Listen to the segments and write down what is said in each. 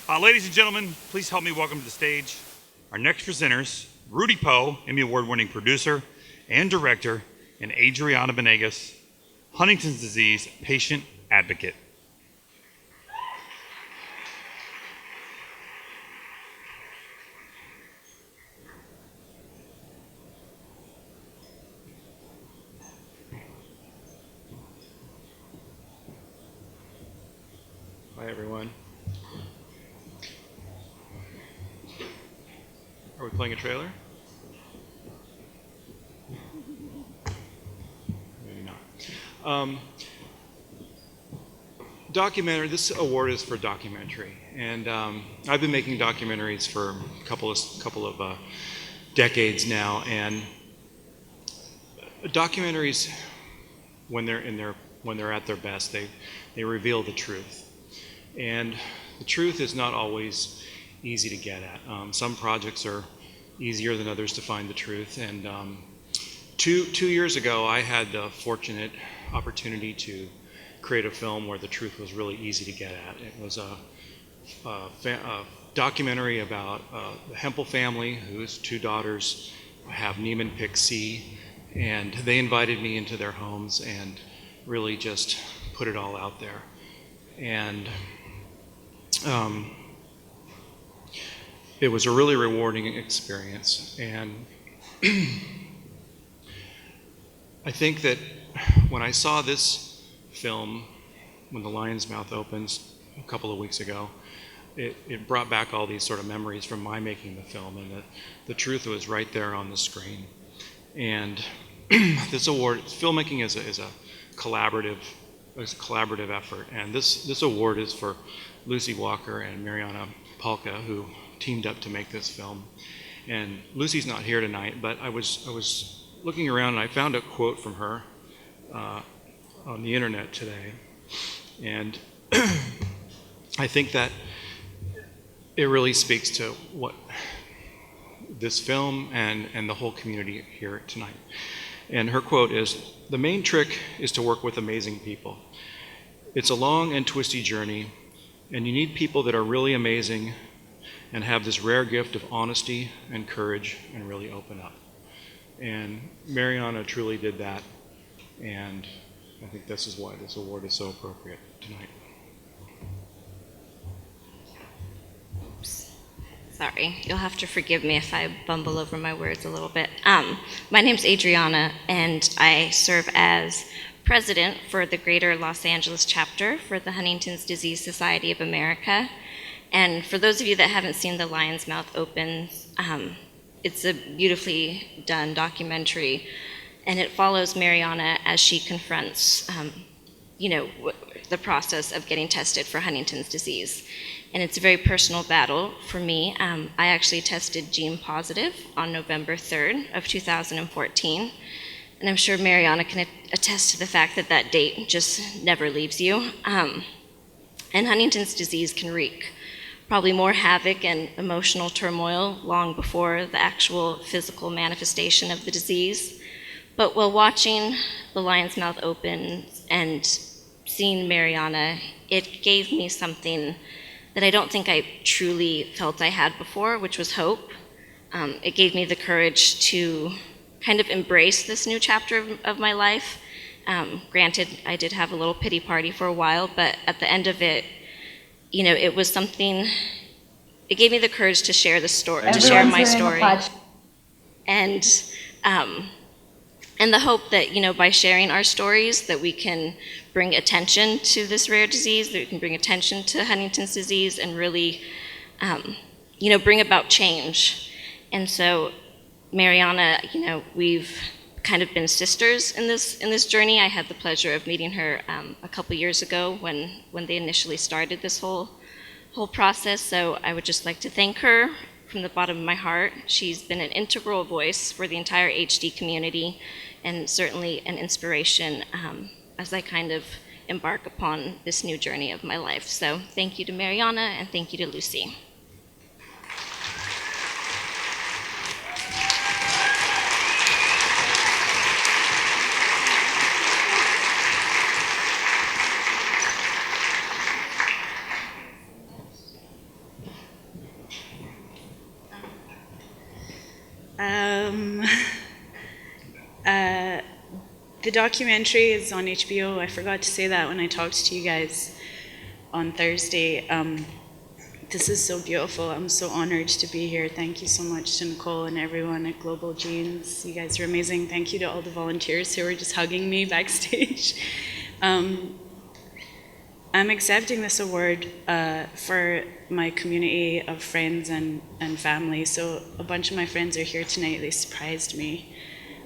Ladies and gentlemen, please help me welcome to the stage our next presenters, Rudy Poe, Emmy Award-winning producer and director, and Adriana Benegas, Huntington's disease patient advocate. Hi, everyone. Are we playing a trailer? Maybe not. Documentary. This award is for documentary, and I've been making documentaries for a couple of decades now. And documentaries, when they're at their best, they reveal the truth. And the truth is not always easy to get at. Some projects are easier than others to find the truth. And 2 years ago, I had the fortunate opportunity to create a film where the truth was really easy to get at. It was a documentary about the Hempel family, whose 2 daughters have Niemann-Pick C, and they invited me into their homes and really just put it all out there. And it was a really rewarding experience. And I think that when I saw this film, when The Lion's Mouth opens a couple of weeks ago, it brought back all these sort of memories from my making the film, and that the truth was right there on the screen. And this award, filmmaking is a collaborative effort, and this award is for Lucy Walker and Mariana Palka, who teamed up to make this film. And Lucy's not here tonight, but I was looking around and I found a quote from her on the internet today, and I think that it really speaks to what this film and the whole community here tonight. And her quote is, "The main trick is to work with amazing people. It's a long and twisty journey, and you need people that are really amazing and have this rare gift of honesty and courage and really open up." And Mariana truly did that, and I think this is why this award is so appropriate tonight. Sorry, you'll have to forgive me if I bumble over my words a little bit. My name's Adriana, and I serve as president for the Greater Los Angeles chapter for the Huntington's Disease Society of America. And for those of you that haven't seen The Lion's Mouth Opens, it's a beautifully done documentary, and it follows Mariana as she confronts, the process of getting tested for Huntington's disease. And it's a very personal battle for me. I actually tested gene positive on November 3rd of 2014. And I'm sure Mariana can attest to the fact that that date just never leaves you. And Huntington's disease can wreak probably more havoc and emotional turmoil long before the actual physical manifestation of the disease. But while watching The Lion's Mouth open and seeing Mariana, it gave me something that I don't think I truly felt I had before, which was hope. It gave me the courage to kind of embrace this new chapter of my life. Granted, I did have a little pity party for a while, but at the end of it, it was something, it gave me the courage to share the story, to share my story. And the hope that, by sharing our stories, that we can bring attention to this rare disease, that we can bring attention to Huntington's disease and really, bring about change. And so, Mariana, we've kind of been sisters in this journey. I had the pleasure of meeting her a couple years ago when they initially started this whole process. So I would just like to thank her from the bottom of my heart. She's been an integral voice for the entire HD community, and certainly an inspiration as I kind of embark upon this new journey of my life. So thank you to Mariana, and thank you to Lucy. Um, the documentary is on HBO. I forgot to say that when I talked to you guys on Thursday. This is so beautiful. I'm so honored to be here. Thank you so much to Nicole and everyone at Global Genes. You guys are amazing. Thank you to all the volunteers who were just hugging me backstage. I'm accepting this award for my community of friends and family. So a bunch of my friends are here tonight. They surprised me.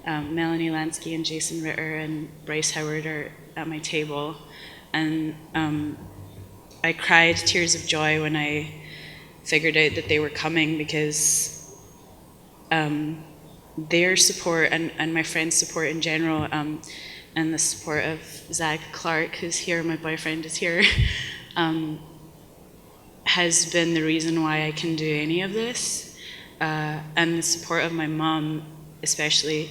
Melanie Lansky and Jason Ritter and Bryce Howard are at my table. And I cried tears of joy when I figured out that they were coming, because their support and my friends' support in general, and the support of Zach Clark, who's here, my boyfriend is here, has been the reason why I can do any of this, and the support of my mom especially.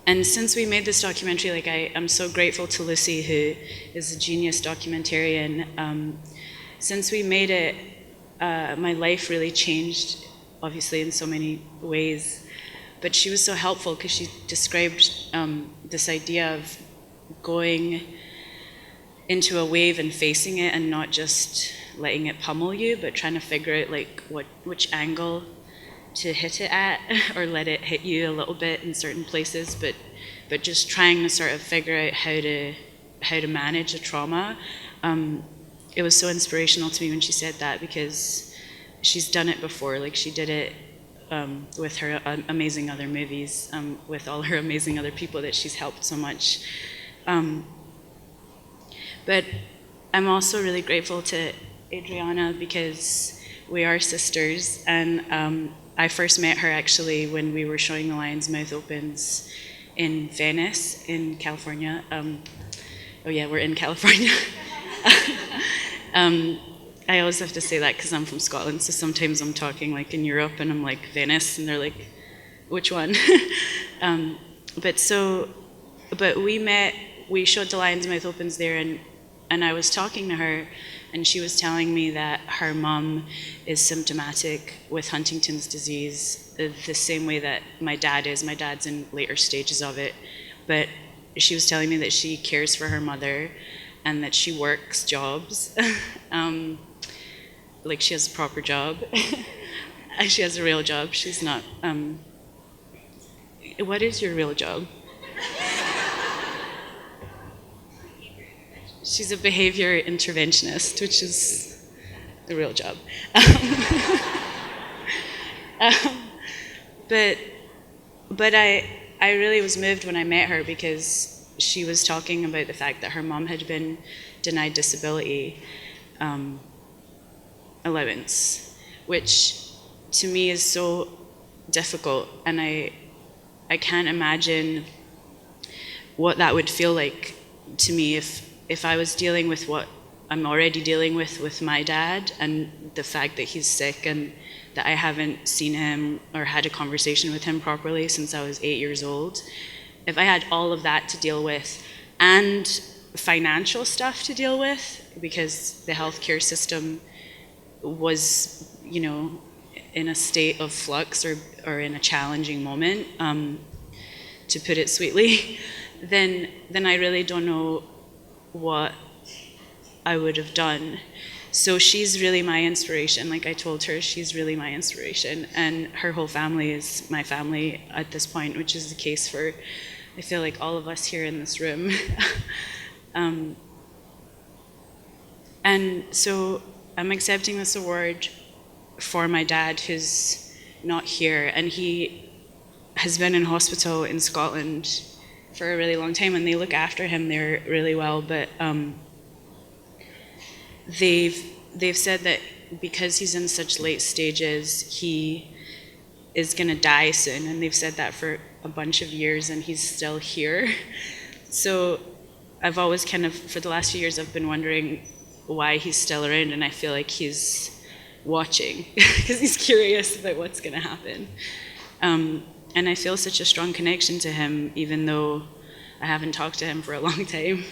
And since we made this documentary, like I'm so grateful to Lucy, who is a genius documentarian. Since we made it, my life really changed, obviously in so many ways. But she was so helpful because she described this idea of going into a wave and facing it, and not just letting it pummel you, but trying to figure out like which angle to hit it at, or let it hit you a little bit in certain places, but just trying to sort of figure out how to manage a trauma. It was so inspirational to me when she said that, because she's done it before. Like she did it with her amazing other movies, with all her amazing other people that she's helped so much. But I'm also really grateful to Adriana, because we are sisters, and I first met her actually when we were showing The Lion's Mouth Opens in Venice, in California. Oh yeah, we're in California. I always have to say that because I'm from Scotland, so sometimes I'm talking like in Europe and I'm like Venice, and they're like, which one? But we showed The Lion's Mouth Opens there, and I was talking to her, and she was telling me that her mom is symptomatic with Huntington's disease, the same way that my dad is. My dad's in later stages of it, but she was telling me that she cares for her mother, and that she works jobs. Like she has a proper job. She has a real job. She's not. What is your real job? She's a behavior interventionist, which is the real job. But I really was moved when I met her, because she was talking about the fact that her mom had been denied disability allowance, which to me is so difficult, and I can't imagine what that would feel like to me if I was dealing with what I'm already dealing with my dad, and the fact that he's sick, and that I haven't seen him or had a conversation with him properly since I was 8 years old. If I had all of that to deal with, and financial stuff to deal with, because the healthcare system was, in a state of flux, or in a challenging moment, to put it sweetly, then I really don't know what I would have done. So she's really my inspiration. Like I told her, she's really my inspiration, and her whole family is my family at this point, which is the case for, I feel like, all of us here in this room. And so I'm accepting this award for my dad, who's not here, and he has been in hospital in Scotland for a really long time, and they look after him there really well, but they've said that because he's in such late stages, he is gonna die soon, and they've said that for a bunch of years, and he's still here. So I've always for the last few years, I've been wondering why he's still around, and I feel like he's watching because he's curious about what's gonna happen. And I feel such a strong connection to him, even though I haven't talked to him for a long time.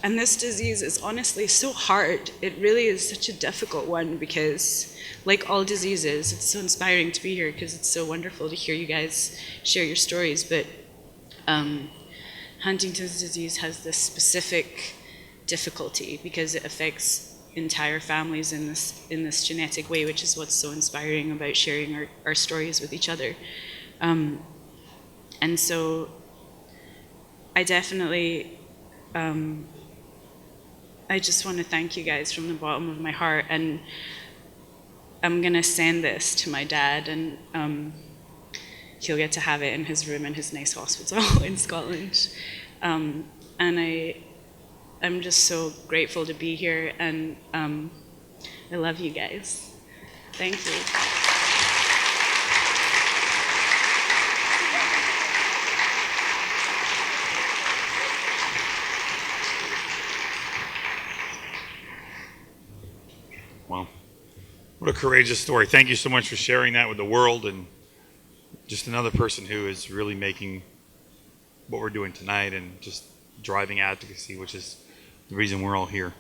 And this disease is honestly so hard. It really is such a difficult one because, like all diseases, it's so inspiring to be here because it's so wonderful to hear you guys share your stories. But Huntington's disease has this specific difficulty because it affects entire families in this genetic way, which is what's so inspiring about sharing our stories with each other. And so I definitely, I just want to thank you guys from the bottom of my heart, and I'm gonna send this to my dad, and he'll get to have it in his room in his nice hospital in Scotland. And I'm just so grateful to be here, and I love you guys. Thank you. Wow. What a courageous story. Thank you so much for sharing that with the world, and just another person who is really making what we're doing tonight and just driving advocacy, which is the reason we're all here.